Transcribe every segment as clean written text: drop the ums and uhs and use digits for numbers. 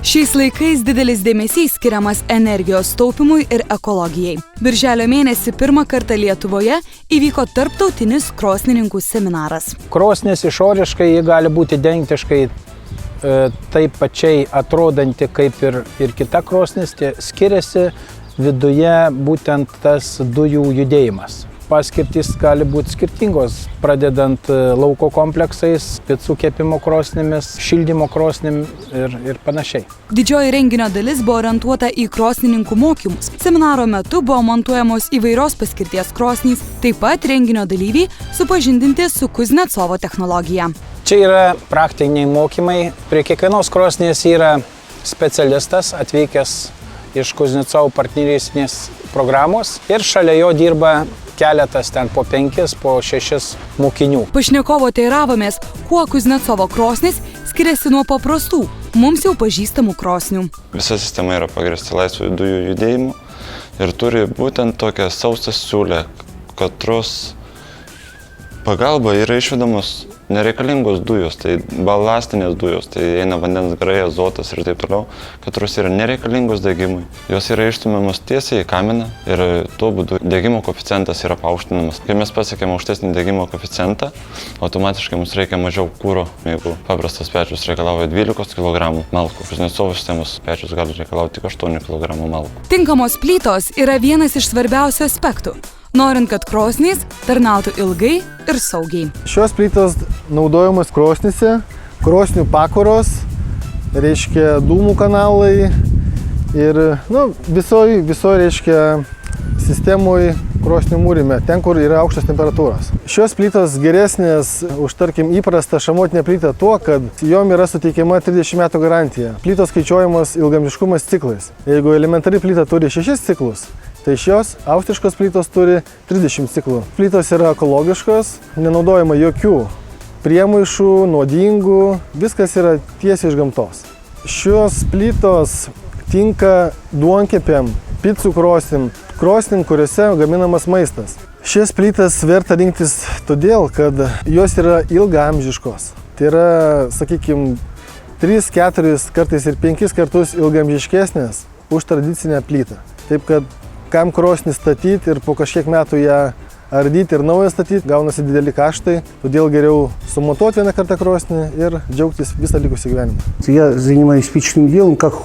Šiais laikais didelis dėmesys skiriamas energijos taupymui ir ekologijai. Birželio mėnesį pirmą kartą Lietuvoje įvyko tarptautinis krosnininkų seminaras. Krosnis išoriškai ji gali būti identiškai taip pačiai atrodanti kaip ir kita krosnis, skiriasi viduje būtent tas dujų judėjimas. Paskirtys gali būti skirtingos, pradedant lauko kompleksais, picų kepimo krosnimis, šildymo krosnim ir panašiai. Didžioji renginio dalis buvo orientuota į krosnininkų mokymus. Seminaro metu buvo montuojamos įvairios paskirties krosnys, taip pat renginio dalyviai supažindinti su Kuznecovo technologija. Čia yra praktiniai mokymai. Prie kiekvienos krosnės yra specialistas atvykęs iš Kuznecovo partnerystės programos ir šalia jo dirba keletas ten po 5, po 6 mokinių. Pašnekovo teiravomės, kuo Kuznecovo krosnis skiriasi nuo paprastų, mums jau pažįstamų krosnių. Visa sistema yra pagrįsta laisvų dujų judėjimu ir turi būtent tokią sausą siūlę, katros pagalba yra išvedamos nereikalingos dujos, tai balastinės dujos, tai eina vandens garai, azotas ir taip toliau, katros yra nereikalingos degimui. Jos yra išstumiamos tiesiai į kaminą ir tuo būdu degimo koeficientas yra paaukštinamas. Kai mes pasiekėme aukštesnį degimo koeficientą, automatiškai mums reikia mažiau kuro. Jeigu paprastas pečius reikalauja 12 kg malkų, Kuznecovo sistemos pečius gali reikalauti tik 8 kg malkų. Tinkamos plytos yra vienas iš svarbiausių aspektų, norint, kad krosnys tarnautų ilgai ir saugiai. Šios plytos naudojamos krosnyse, krosnių pakuros, reiškia dūmų kanalai ir visoje reiškia sistemoje krosnių mūrime, ten, kur yra aukštos temperatūros. Šios plytos geresnės už, tarkim, įprastą šamotinę plytą tuo, kad jom yra suteikiama 30 metų garantija. Plytos skaičiuojamos ilgaamžiškumas ciklais. Jeigu elementari plyta turi 6 ciklus, tai šios austriškos plytos turi 30 ciklų. Plytos yra ekologiškos, nenaudojama jokių priemaišų, nuodingų, viskas yra tiesiai iš gamtos. Šios plytos tinka duonkepėm, picų krosnim, kuriuose gaminamas maistas. Šias plytas verta rinktis todėl, kad jos yra ilgaamžiškos. Tai yra, sakykime, 3, 4, kartais ir 5 kartus ilgaamžiškesnės už tradicinę plytą. Taip kad kam krosnį statyti ir po kažkiek metų ją ardyti ir naują statyti, gaunasi dideli kaštai, todėl geriau sumontuoti vieną kartą krosnį ir džiaugtis visą likusį gyvenimą.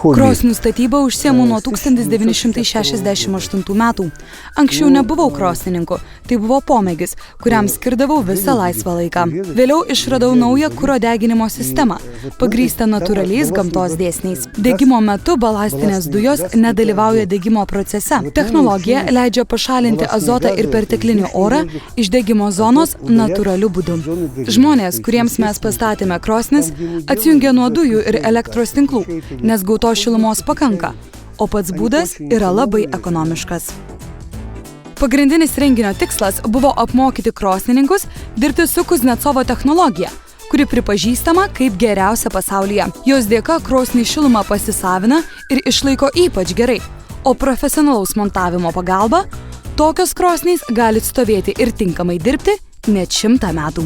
Krosnių statybą užsiemu nuo 1968 metų. Anksčiau nebuvau krosnininku, tai buvo pomėgis, kuriam skirdavau visą laisvą laiką. Vėliau išradau naują kuro deginimo sistemą, pagrįstą natūraliais gamtos dėsniais. Degimo metu balastinės dujos nedalyvauja degimo procese. Technologija leidžia pašalinti azotą ir perteklinį orą iš degimo zonos natūraliu būdu. Žmonės, kuriems mes pastatėme krosnis, atsijungia nuo dujų ir elektros tinklų, nes gautos šilumos pakanka, o pats būdas yra labai ekonomiškas. Pagrindinis renginio tikslas buvo apmokyti krosnininkus dirbti su Kuznecovo technologija, kuri pripažįstama kaip geriausia pasaulyje. Jos dėka krosniai šilumą pasisavina ir išlaiko ypač gerai, o profesionalaus montavimo pagalba tokios krosnys gali stovėti ir tinkamai dirbti net 100 metų.